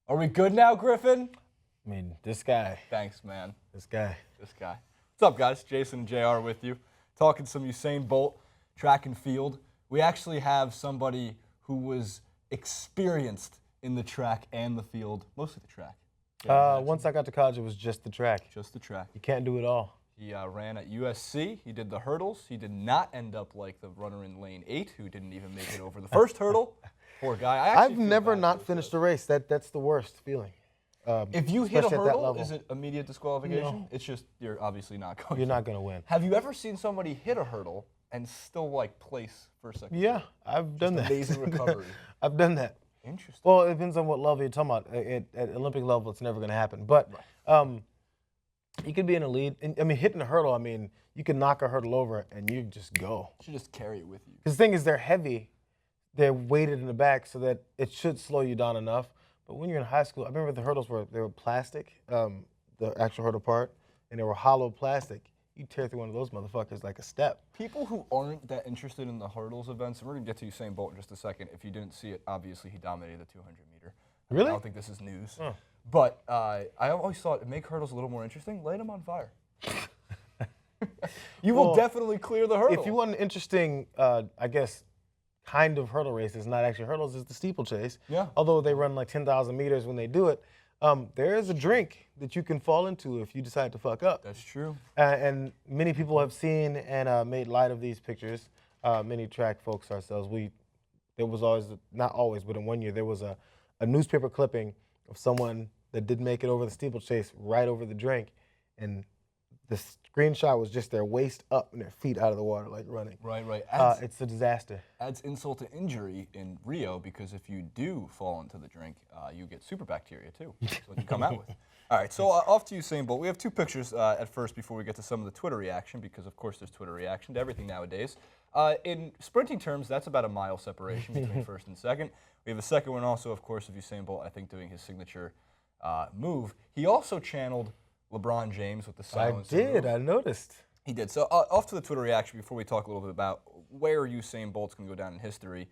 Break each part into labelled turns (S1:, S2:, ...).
S1: Are we good now, Griffin?
S2: I mean, this guy.
S1: Thanks, man.
S2: This guy.
S1: This guy. What's up, guys? Jason and JR with you. Talking some Usain Bolt, track and field. We actually have somebody who was experienced in the track and the field, mostly the track.
S2: Once I got to college, it was just the track.
S1: Just the track.
S2: You can't do it all.
S1: He ran at USC. He did the hurdles. He did not end up like the runner in lane 8 who didn't even make it over the first hurdle. Poor guy.
S2: I've never not finished a race. That's the worst feeling.
S1: If you hit a
S2: especially at that
S1: hurdle,
S2: level.
S1: is it immediate disqualification?
S2: No.
S1: It's just you're obviously not going.
S2: You're not going to win.
S1: Have you ever seen somebody hit a hurdle and still like place for a second?
S2: Yeah, I've done that.
S1: Amazing recovery.
S2: I've done that.
S1: Interesting.
S2: Well, it depends on what level you're talking about. At Olympic level, it's never going to happen. But you could be in a lead. I mean, hitting a hurdle, I mean, you can knock a hurdle over and you just go.
S1: You should just carry it with you.
S2: Because the thing is, they're heavy. They're weighted in the back so that it should slow you down enough. But when you're in high school, I remember the hurdles were plastic, the actual hurdle part, and they were hollow plastic. You tear through one of those motherfuckers like a step.
S1: People who aren't that interested in the hurdles events, and we're going to get to Usain Bolt in just a second. If you didn't see it, obviously he dominated the 200 meter.
S2: Really?
S1: I don't think this is news.
S2: Oh.
S1: But I always thought to make hurdles a little more interesting, light them on fire. You will definitely clear the hurdle.
S2: If you want an interesting, I guess, kind of hurdle race, it's not actually hurdles, it's the steeplechase.
S1: Yeah.
S2: Although they run like 10,000 meters when they do it, there is a drink that you can fall into if you decide to fuck up.
S1: That's true.
S2: And many people have seen and made light of these pictures. Many track folks ourselves. There was always, not always, but in one year there was a newspaper clipping of someone that didn't make it over the steeplechase right over the drink, and the screenshot was just their waist up and their feet out of the water, like running.
S1: Right.
S2: It's a disaster.
S1: Adds insult to injury in Rio because if you do fall into the drink, you get super bacteria too. That's what you come out with. All right, so off to Usain Bolt. We have two pictures at first before we get to some of the Twitter reaction because, of course, there's Twitter reaction to everything nowadays. In sprinting terms, that's about a mile separation between first and second. We have a second one also, of course, of Usain Bolt, I think, doing his signature move. He also channeled LeBron James with the silencer move.
S2: I noticed.
S1: He did. So off to the Twitter reaction before we talk a little bit about where Usain Bolt's going to go down in history.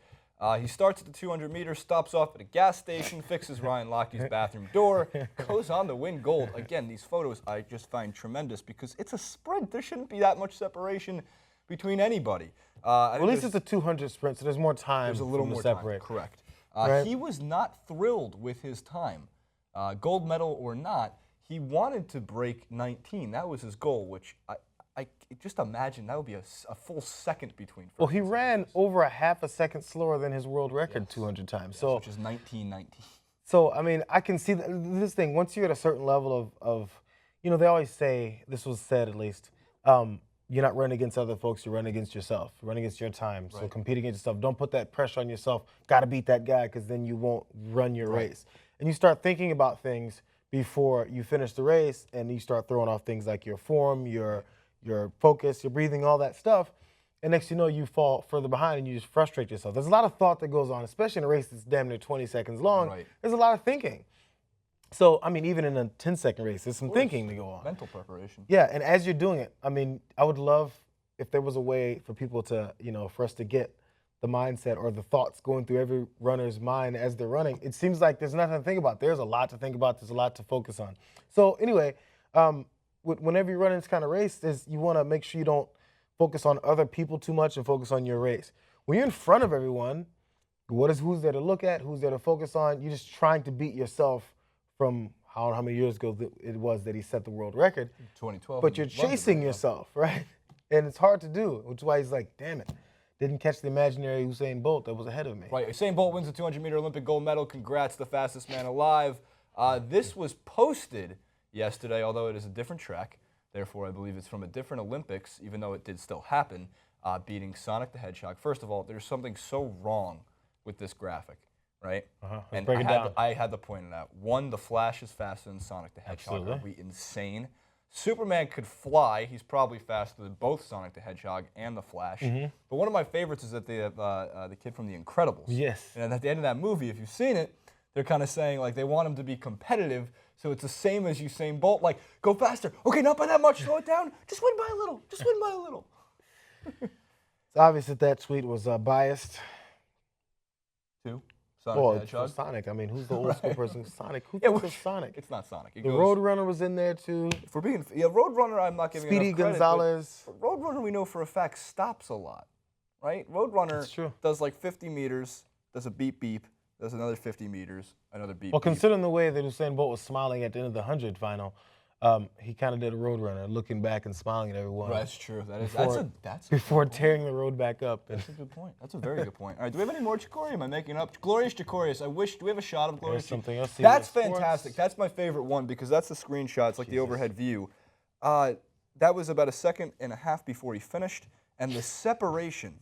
S1: He starts at the 200 meters, stops off at a gas station, fixes Ryan Locke's bathroom door, goes on to win gold. Again, these photos I just find tremendous because it's a sprint. There shouldn't be that much separation between anybody.
S2: Well, at least it's a 200 sprint, so there's more time.
S1: There's a little more
S2: separate.
S1: time. Correct.
S2: Right.
S1: He was not thrilled with his time. Gold medal or not, he wanted to break 19. That was his goal, which I just imagine that would be a full second between first.
S2: Well, he ran over a half a second slower than his world record 200 times.
S1: Yes,
S2: So,
S1: which is 19:19.
S2: So, I mean, I can see this thing. Once you're at a certain level of, you know, they always say, this was said at least, you're not running against other folks, you're running against yourself. You're running against your time. So compete against yourself. Don't put that pressure on yourself. Got to beat that guy because then you won't run your race. And you start thinking about things before you finish the race, and you start throwing off things like your form, your focus, your breathing, all that stuff. And next you know, you fall further behind and you just frustrate yourself. There's a lot of thought that goes on, especially in a race that's damn near 20 seconds long.
S1: Right.
S2: There's a lot of thinking. So, I mean, even in a 10-second race, there's some thinking to go on.
S1: Mental preparation.
S2: Yeah, and as you're doing it, I mean, I would love if there was a way for people to, you know, for us to get the mindset or the thoughts going through every runner's mind as they're running. It seems like there's nothing to think about. There's a lot to think about. There's a lot to focus on. So anyway, whenever you're running this kind of race, you want to make sure you don't focus on other people too much and focus on your race. When you're in front of everyone, who's there to look at? Who's there to focus on? You're just trying to beat yourself from how many years ago it was that he set the world record.
S1: 2012.
S2: But you're chasing yourself, right? And it's hard to do, which is why he's like, damn it. Didn't catch the imaginary Usain Bolt that was ahead of me.
S1: Right, Usain Bolt wins the 200-meter Olympic gold medal. Congrats, the fastest man alive. This was posted yesterday, although it is a different track. Therefore, I believe it's from a different Olympics, even though it did still happen, beating Sonic the Hedgehog. First of all, there's something so wrong with this graphic, right?
S2: Let's break it down.
S1: I had to point it out. One, the Flash is faster than Sonic the Hedgehog.
S2: Absolutely.
S1: Are we insane? Superman could fly. He's probably faster than both Sonic the Hedgehog and the Flash. But one of my favorites is that the kid from The Incredibles.
S2: Yes.
S1: And at the end of that movie, if you've seen it, they're kind of saying like they want him to be competitive, so it's the same as Usain Bolt. Like, go faster. Okay, not by that much. Slow it down. Just win by a little. Just win by a little.
S2: It's obvious that tweet was biased.
S1: Two. Sonic
S2: Well,
S1: the
S2: for
S1: Hedgehog.
S2: Sonic. I mean, who's the old school person? Sonic. Who
S1: Yeah,
S2: thinks
S1: which-
S2: of Sonic?
S1: It's not Sonic. It
S2: The
S1: goes,
S2: Roadrunner was in there too.
S1: if we're being, yeah, Roadrunner, I'm not giving
S2: Speedy
S1: enough credit,
S2: Gonzalez.
S1: but Roadrunner, we know for a fact, stops a lot, right? Roadrunner
S2: That's true.
S1: does like 50 meters, does a beep beep, does another 50 meters, another beep
S2: Well,
S1: beep.
S2: considering the way that Usain Bolt was smiling at the end of the 100 final, he kind of did a Roadrunner, looking back and smiling at everyone.
S1: That's true.
S2: Before-
S1: That's a
S2: Before
S1: good point.
S2: tearing the road back up.
S1: That's a good point. That's a very good point. All right, do we have any more Chicori? Am I making up? Glorious Chicorius. Do we have a shot of Glorious?
S2: There's something else.
S1: That's
S2: CBS Sports.
S1: fantastic. That's my favorite one because that's the screenshot. It's like the overhead view. That was about a second and a half before he finished, and the separation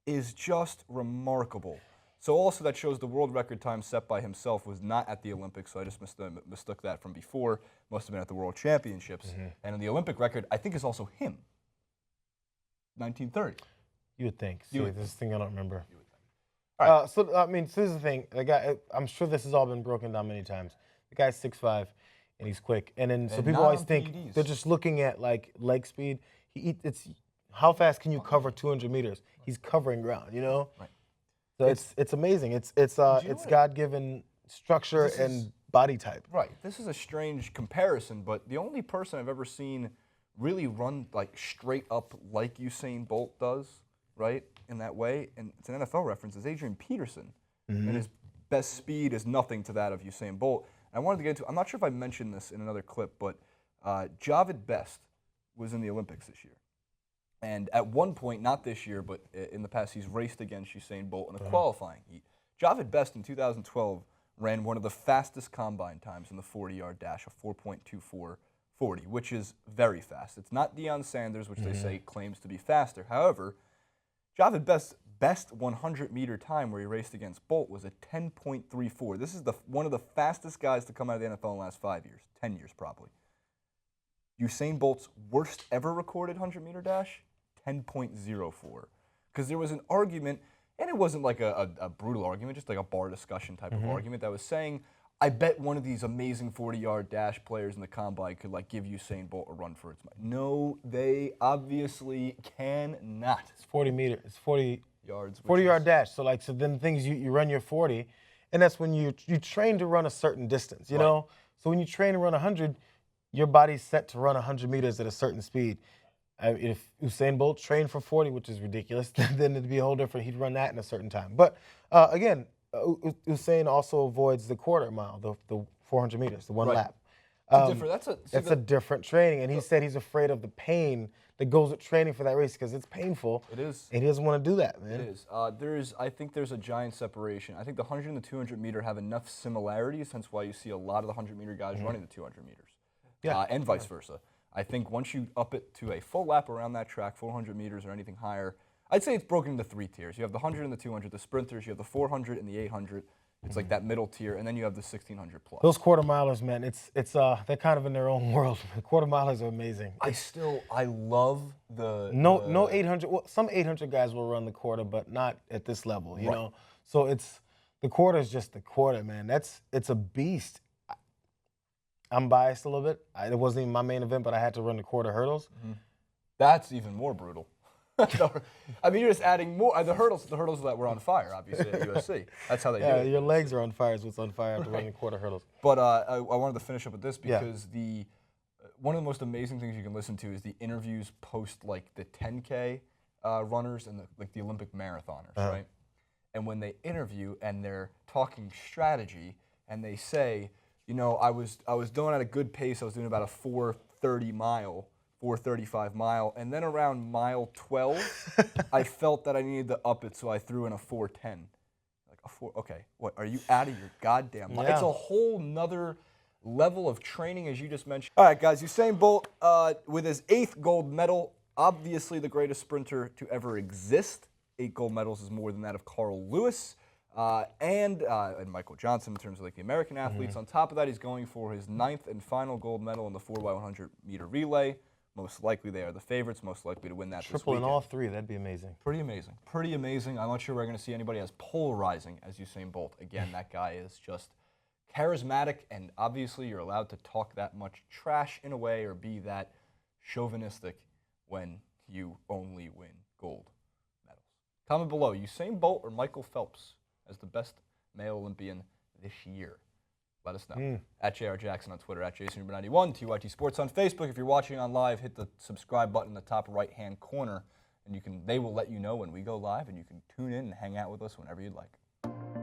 S1: is just remarkable. So also that shows the world record time set by himself was not at the Olympics, so I just mistook that from before. Must have been at the World Championships. And the Olympic record, I think, is also him. 1930.
S2: You would think. See,
S1: You would
S2: this thing I don't remember.
S1: All right.
S2: So I mean, so this is the thing. The guy, I'm sure this has all been broken down many times. The guy's 6'5", and he's quick. And then so
S1: And
S2: people
S1: not
S2: always
S1: on
S2: think
S1: PEDs.
S2: they're just looking at like leg speed. It's how fast can you cover 200 meters? He's covering ground, you know.
S1: Right.
S2: So it's amazing. It's
S1: know
S2: it's
S1: what?
S2: God-given structure
S1: This is-
S2: and body type.
S1: Right. This is a strange comparison, but the only person I've ever seen really run like straight up like Usain Bolt does, right, in that way, and it's an NFL reference, is Adrian Peterson. And his best speed is nothing to that of Usain Bolt. And I wanted to get into, I'm not sure if I mentioned this in another clip, but Javid Best was in the Olympics this year. And at one point, not this year, but in the past, he's raced against Usain Bolt in a qualifying heat. Javid Best in 2012 ran one of the fastest combine times in the 40-yard dash, a 4.2440, which is very fast. It's not Deion Sanders, which they say claims to be faster. However, Javid Best's best 100-meter time where he raced against Bolt was a 10.34. This is one of the fastest guys to come out of the NFL in the last 5 years, 10 years probably. Usain Bolt's worst ever recorded 100-meter dash, 10.04. Because there was an argument, and it wasn't like a brutal argument, just like a bar discussion type of argument that was saying, I bet one of these amazing 40-yard dash players in the combine could like give Usain Bolt a run for its money. No, they obviously cannot.
S2: It's 40 meters. It's 40
S1: Yards.
S2: 40-yard dash. So like, so then the things you run your 40, and that's when you train to run a certain distance, you know? So when you train to run 100, your body's set to run 100 meters at a certain speed. If Usain Bolt trained for 40, which is ridiculous, then it'd be a whole different, he'd run that in a certain time. But again, Usain also avoids the quarter mile, the 400 meters, the one lap. That's a different training, and he said he's afraid of the pain that goes with training for that race because it's painful.
S1: It is.
S2: And he doesn't want to do that, man.
S1: It is. I think there's a giant separation. I think the 100 and the 200 meter have enough similarities, hence why you see a lot of the 100 meter guys running the 200 meters.
S2: Yeah.
S1: And vice versa. I think once you up it to a full lap around that track, 400 meters or anything higher, I'd say it's broken into 3 tiers. You have the 100 and the 200, the sprinters, you have the 400 and the 800. It's like that middle tier, and then you have the 1600 plus.
S2: Those quarter milers, man, they're kind of in their own world. The quarter milers are amazing.
S1: I love the
S2: No 800. Well, some 800 guys will run the quarter, but not at this level, you know. So the quarter is just the quarter, man. It's a beast. I'm biased a little bit. It wasn't even my main event, but I had to run the quarter hurdles.
S1: That's even more brutal. I mean, you're just adding more. The hurdles that were on fire, obviously, at USC. That's how they do it.
S2: Your legs are on fire is what's on fire after running quarter hurdles.
S1: But I wanted to finish up with this because one of the most amazing things you can listen to is the interviews post like the 10K runners and the Olympic marathoners, right? And when they interview and they're talking strategy and they say, you know, I was doing at a good pace. I was doing about a 435 mile, and then around mile 12, I felt that I needed to up it, so I threw in a 410. Okay, what, are you out of your goddamn mind?
S2: Yeah.
S1: It's a whole nother level of training, as you just mentioned. All right, guys, Usain Bolt, with his 8th gold medal, obviously the greatest sprinter to ever exist. 8 gold medals is more than that of Carl Lewis and Michael Johnson in terms of like the American athletes. On top of that, he's going for his 9th and final gold medal in the 4x100 meter relay. Most likely they are the favorites, most likely to win that this
S2: Triple in
S1: weekend.
S2: all 3, that'd be amazing.
S1: Pretty amazing. Pretty amazing. I'm not sure we're going to see anybody as polarizing as Usain Bolt. Again, that guy is just charismatic, and obviously you're allowed to talk that much trash in a way or be that chauvinistic when you only win gold medals. Comment below, Usain Bolt or Michael Phelps as the best male Olympian this year? Let us know. At JR Jackson on Twitter, at JasonRuber91, TYT Sports on Facebook. If you're watching on live, hit the subscribe button in the top right-hand corner, and they will let you know when we go live, and you can tune in and hang out with us whenever you'd like.